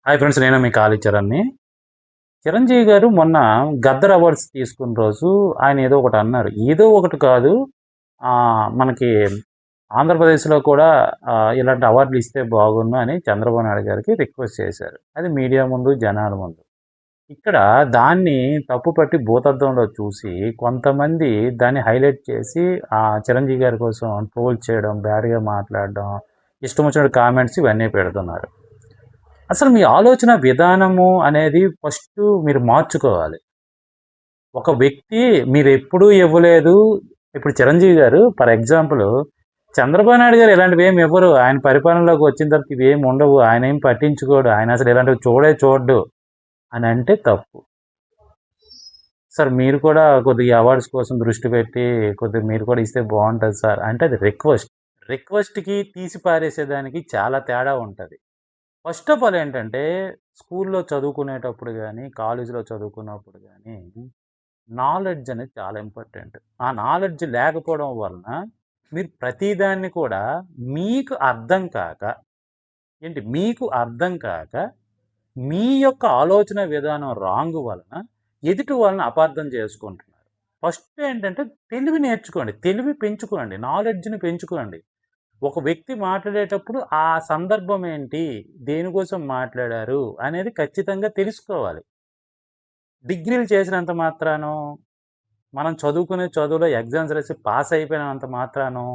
Hi friends. నేను మీ కాళీచరణ్‌ని. చిరంజీవి గారు మొన్న 'గద్దర్' అవార్డ్స్ తీసుకున్న రోజు ఆయన ఏదో ఒకటి అన్నారు. ఏదో ఒకటి కాదు, మనకి ఆంధ్రప్రదేశ్‌లో కూడా ఇలాంటి అవార్డులు ఇస్తే బాగున్ను అని చంద్రబాబు నాయుడు గారికి రిక్వెస్ట్ చేశారు. అది మీడియా ముందు, జనాల ముందు. ఇక్కడ దాన్ని తప్పుపట్టి భూతద్దంలో చూసి కొంతమంది దాన్ని హైలైట్ చేసి చిరంజీవి గారి కోసం ట్రోల్ చేయడం, బ్యాడ్‌గా మాట్లాడడం, ఇష్టం వచ్చినట్టు కామెంట్స్ ఇవన్నీ పెడుతున్నారు. అసలు మీ ఆలోచన విధానము అనేది ఫస్టు మీరు మార్చుకోవాలి. ఒక వ్యక్తి మీరెప్పుడూ ఇవ్వలేదు. ఇప్పుడు 'చిరంజీవి' గారు ఫర్ ఎగ్జాంపుల్ 'చంద్రబాబు నాయుడు' గారు ఇలాంటివేమి ఇవ్వరు. ఆయన పరిపాలనలోకి వచ్చిన తర్వాత ఇవేమి ఉండవు. ఆయనేం పట్టించుకోడు. ఆయన అసలు ఇలాంటివి చూడడు అని అంటే తప్పు. సార్ మీరు కూడా కొద్దిగా అవార్డ్స్ కోసం దృష్టి పెట్టి కొద్దిగా మీరు కూడా ఇస్తే బావుంటది సార్ అంటే అది రిక్వెస్ట్. రిక్వెస్ట్‌కి తీసి పారేసేదానికి చాలా తేడా ఉంటది. ఫస్ట్ ఆఫ్ ఆల్ ఏంటంటే, స్కూల్లో చదువుకునేటప్పుడు గానీ, కాలేజీలో చదువుకున్నప్పుడు గానీ, నాలెడ్జ్ అనేది చాలా ఇంపార్టెంట్. ఆ నాలెడ్జ్ లేకపోవడం వలన, మీరు ప్రతిదాన్ని కూడా మీకు అర్థం కాక, మీకు అర్థం కాక, మీ యొక్క ఆలోచన విధానం రాంగ్ వలన, ఎదుటి వాళ్ళని అపార్థం చేసుకుంటున్నారు. ఫస్ట్ ఏంటంటే, తెలివి నేర్చుకోండి. తెలివి పెంచుకోండి. నాలెడ్జ్‌ని పెంచుకోండి. ఒక వ్యక్తి మాట్లాడేటప్పుడు ఆ సందర్భం ఏంటి? దేనికోసం మాట్లాడారు? అనేది ఖచ్చితంగా తెలుసుకోవాలి. డిగ్రీలు చేసినంత మాత్రానో, మనం చదువుకునే చదువులో ఎగ్జామ్స్ రాసి పాస్ అయిపోయినంత మాత్రానో,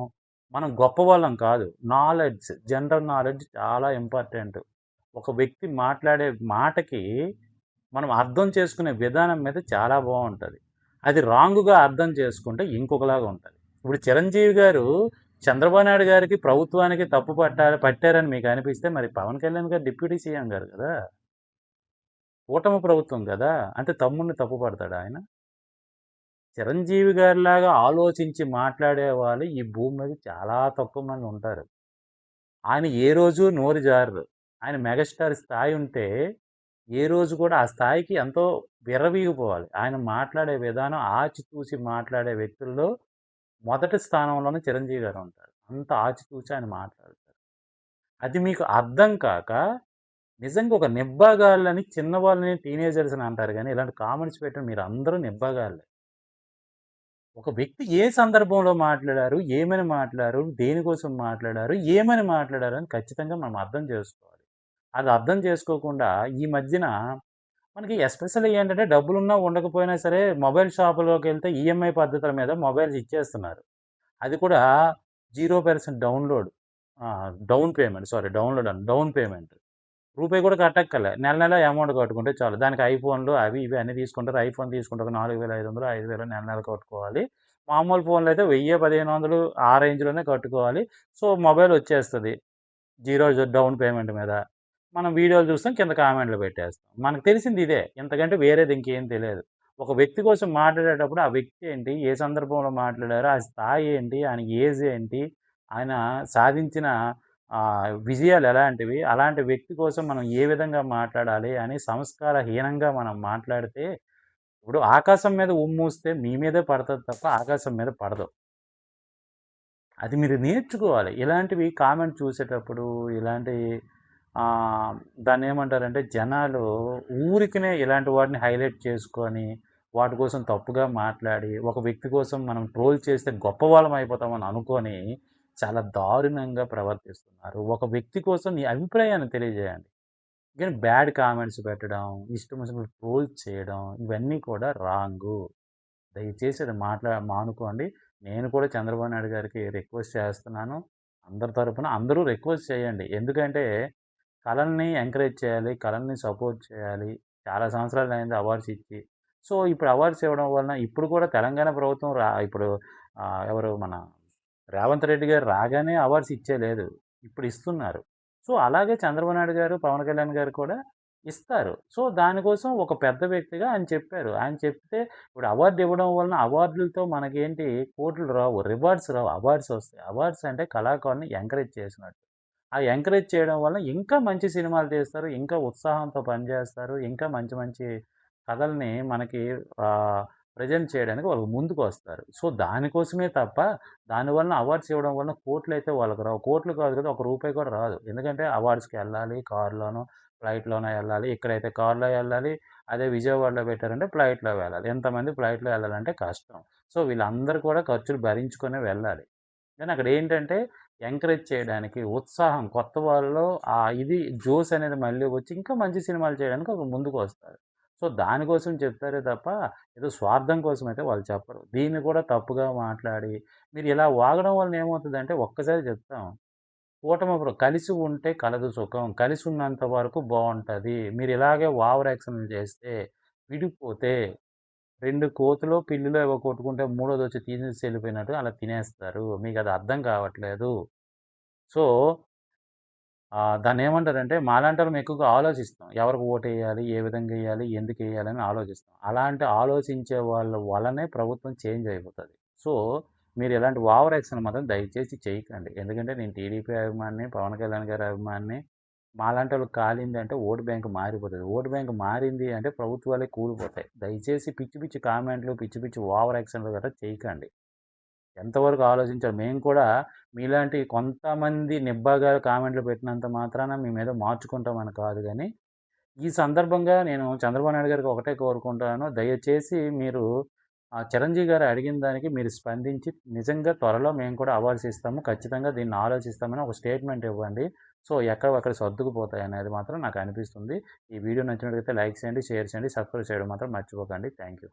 మనం గొప్పవాళ్ళం కాదు. నాలెడ్జ్, జనరల్ నాలెడ్జ్ చాలా ఇంపార్టెంట్. ఒక వ్యక్తి మాట్లాడే మాటకి మనం అర్థం చేసుకునే విధానం మీద చాలా బావుంటది. అది రాంగ్‌గా అర్థం చేసుకుంటే ఇంకొకలాగా ఉంటది. ఇప్పుడు 'చిరంజీవి' గారు చంద్రబాబు నాయుడు గారికి, ప్రభుత్వానికి తప్పు పట్టారని మీకు అనిపిస్తే మరి 'పవన్ కళ్యాణ్' గారు డిప్యూటీ సీఎం గారు గదా! కూటమి ప్రభుత్వం గదా! అంటే తమ్ముడిని తప్పు పడతాడా ఆయన? 'చిరంజీవి' గారిలాగా ఆలోచించి మాట్లాడే వాళ్ళు ఈ భూమి మీద చాలా తక్కువ మంది ఉంటారు. ఆయన ఏ రోజు నోరు జారరు. ఆయన మెగాస్టార్ స్థాయి ఉంటే, ఏ రోజు కూడా ఆ స్థాయికి ఎంతో విర్రవీగిపోవాలి. ఆయన మాట్లాడే విధానం ఆచితూచి మాట్లాడే వ్యక్తుల్లో మొదటి స్థానంలోనే చిరంజీవి గారు ఉంటారు. అంత ఆచితూచి ఆయన మాట్లాడతారు. అది మీకు అర్థం కాక, నిజంగా ఒక నిబ్బగళ్ళని చిన్నవాళ్ళని టీనేజర్స్ అని అంటారు గానీ, ఇలాంటి కామెంట్స్ పెట్టిన మీరందరూ నిబ్బగళ్ళే. ఒక వ్యక్తి ఏ సందర్భంలో మాట్లాడారు? ఏమని మాట్లాడారు? దేనికోసం మాట్లాడారు? ఏమని మాట్లాడారు? అని ఖచ్చితంగా మనం అర్థం చేసుకోవాలి. అది అర్థం చేసుకోకుండా ఈ మధ్యన మనకి ఎస్పెషల్లీ ఏంటంటే డబ్బులున్నా ఉండకపోయినా సరే మొబైల్ షాపులోకెళ్తే ఈఎంఐ పద్ధతుల మీద మొబైల్స్ ఇచ్చేస్తున్నారు. అది కూడా 0% download. Down payment sorry download అన్ డౌన్ పేమెంట్. రూపాయి కూడా కట్టక్కర్లే. నెల నెల అమౌంట్ కట్టుకుంటే చాలు. దానికి ఐఫోన్‌లు అవి ఇవి అన్నీ తీసుకుంటారు. ఐఫోన్ తీసుకుంటే ఒక 4500, 5000 నెల నెల కట్టుకోవాలి. మామూలు ఫోన్‌లయితే 1000, 1500 ఆ రేంజ్‌లోనే కట్టుకోవాలి. సో, మొబైల్ వచ్చేస్తది. జీరో డౌన్ పేమెంట్ మీద. మనం వీడియోలు చూస్తాం, కింద కామెంట్‌లు పెట్టేస్తాం. మనకు తెలిసింది ఇదే. ఇంతకంటే వేరేది ఇంకేం తెలియదు. ఒక వ్యక్తి కోసం మాట్లాడేటప్పుడు ఆ వ్యక్తి ఏంటి? ఏ సందర్భంలో మాట్లాడారు? ఆ స్థాయి ఏంటి? ఆయన ఏజ్ ఏంటి? ఆయన సాధించిన విజయాలు ఎలాంటివి? అలాంటి వ్యక్తి కోసం మనం ఏ విధంగా మాట్లాడాలి అని సంస్కారహీనంగా మనం మాట్లాడితే ఇప్పుడు ఆకాశం మీద ఉమ్మూస్తే మీ మీదే పడతది తప్ప ఆకాశం మీద పడదు. అది మీరు నేర్చుకోవాలి. ఇలాంటివి కామెంట్ చూసేటప్పుడు ఇలాంటి దాన్నేమంటారంటే జనాలు ఊరికనే ఇలాంటి వాటిని హైలైట్ చేసుకొని, వాటి కోసం తప్పుగా మాట్లాడి, ఒక వ్యక్తి కోసం మనం ట్రోల్ చేస్తే గొప్పవాళ్ళం అయిపోతామని అనుకోని, చాలా దారుణంగా ప్రవర్తిస్తున్నారు. ఒక వ్యక్తి కోసం నీ అభిప్రాయాన్ని తెలియజేయండి. కానీ బ్యాడ్ కామెంట్స్ పెట్టడం, ఇష్టం వచ్చినప్పుడు ట్రోల్ చేయడం ఇవన్నీ కూడా రాంగు. దయచేసి అది మానుకోండి. నేను కూడా చంద్రబాబు నాయుడు గారికి రిక్వెస్ట్ చేస్తున్నాను. అందరి తరపున అందరూ రిక్వెస్ట్ చేయండి. ఎందుకంటే కళల్ని ఎంకరేజ్ చేయాలి. కళల్ని సపోర్ట్ చేయాలి. చాలా సంవత్సరాలయింది అవార్డ్స్ ఇచ్చి. సో, ఇప్పుడు అవార్డ్స్ ఇవ్వడం వలన ఇప్పుడు కూడా తెలంగాణ ప్రభుత్వం ఇప్పుడు ఎవరు మన రేవంత్ రెడ్డి గారు రాగానే అవార్డ్స్ ఇచ్చేయలేదు. ఇప్పుడు ఇస్తున్నారు. సో, అలాగే చంద్రబాబు నాయుడు గారు, పవన్ కళ్యాణ్ గారు కూడా ఇస్తారు. సో, దానికోసం ఒక పెద్ద వ్యక్తిగా ఆయన చెప్పారు. ఆయన చెప్తే ఇప్పుడు అవార్డ్ ఇవ్వడం వలన అవార్డులతో మనకేంటి కోట్లు రావు. రివార్డ్స్ రావు. అవార్డ్స్ వస్తాయి. అవార్డ్స్ అంటే కళాకారుని ఎంకరేజ్ చేసినట్టు. ఆ ఎంకరేజ్ చేయడం వల్ల ఇంకా మంచి సినిమాలు తీస్తారు. ఇంకా ఉత్సాహంతో పనిచేస్తారు. ఇంకా మంచి మంచి కథల్ని మనకి ఆహ్, ప్రెజెంట్ చేయడానికి వాళ్ళు ముందుకొస్తారు. సో, దానికోసమే తప్ప దానివలన అవార్డ్స్ ఇవ్వడం వలన కోట్లయితే వాళ్ళకి రావు. కోట్లు కాదు కదా! ఒక రూపాయి కూడా రాదు. ఎందుకంటే అవార్డ్స్‌కెళ్ళాలి కారులోనో, ఫ్లైట్‌లోనే వెళ్ళాలి. ఇక్కడైతే కార్‌లో వెళ్ళాలి. అదే విజయవాడలో పెట్టారంటే ఫ్లైట్‌లో వెళ్ళాలి. ఎంతమంది ఫ్లైట్‌లో వెళ్ళాలంటే కష్టం. సో, వీళ్ళందరూ కూడా ఖర్చులు భరించుకునే వెళ్ళాలి. కానీ అక్కడేంటంటే ఎంకరేజ్ చేయడానికి, ఉత్సాహం కొత్త వాళ్ళలో ఇది జోష్ అనేది మళ్ళీ వచ్చి ఇంకా మంచి సినిమాలు చేయడానికి ఒక ముందుకొస్తారు. సో, దానికోసం చెప్తారే తప్ప ఏదో స్వార్థం కోసమైతే వాళ్ళు చెప్పరు. దీన్ని కూడా తప్పుగా మాట్లాడి మీరు ఇలా వాగడం వలన ఏమవుతదంటే ఒక్కసారి చెప్తాం. కలిసి ఉంటే కలదు సుఖం. కలిసి ఉన్నంత వరకు బావుంటది. మీరు ఇలాగే ఓవర్ యాక్షన్‌లు చేస్తే, విడిపోతే 2 కోతులో, పిల్లిలో ఏవో కొట్టుకుంటే మూడోదొచ్చి తినేసి ఎళ్ళిపోయినట్టు అలా తినేస్తారు. మీకది అర్థం కావట్లేదు. సో, దాన్నేమంటారంటే మాలాంటోళ్ళం ఎక్కువగా ఆలోచిస్తాం. ఎవరికి ఓటేయాలి? ఏ విధంగా ఎయ్యాలి? ఎందుకెయ్యాలని ఆలోచిస్తాం. అలాంటి ఆలోచించే వాళ్ళ వల్లనే ప్రభుత్వం చేంజ్ అయిపోతది. సో, మీరు ఇలాంటి ఓవర్ యాక్షన్ మాత్రం దయచేసి చేయకండి. ఎందుకంటే నేను టీడీపీ అభిమానిని, పవన్ కళ్యాణ్ గారి అభిమానిని. మాలాంటోళ్ళకి కాలిందంటే ఓటు బ్యాంక్ మారిపోతది. ఓటు బ్యాంక్ మారింది అంటే ప్రభుత్వాలే కూలిపోతాయి. దయచేసి పిచ్చి పిచ్చి కామెంట్‌లు, పిచ్చి పిచ్చి ఓవర్ యాక్షన్‌లు గట్రా చేయకండి. ఎంతవరకు ఆలోచించాలి. మేము కూడా మీలాంటి కొంతమంది నిబ్బగా కామెంట్‌లు పెట్టినంత మాత్రాన మీ మీద మార్చుకుంటామని కాదు గానీ, ఈ సందర్భంగా నేను చంద్రబాబు నాయుడు గారికి ఒకటే కోరుకుంటున్నాను. దయచేసి మీరు చిరంజీవి గారు అడిగిన దానికి మీరు స్పందించి నిజంగా త్వరలో మేము కూడా అవార్డ్స్ ఇస్తాము. ఖచ్చితంగా దీన్ని ఆలోచిస్తామని ఒక స్టేట్మెంట్ ఇవ్వండి. సో, ఎక్కడివక్కడ సర్దుకుపోతాయనేది మాత్రం నాకు అనిపిస్తుంది. ఈ వీడియో నచ్చినట్లయితే లైక్ చేయండి, షేర్ చేయండి, సబ్స్క్రైబ్ చేయడం మాత్రం మర్చిపోకండి. Thank you.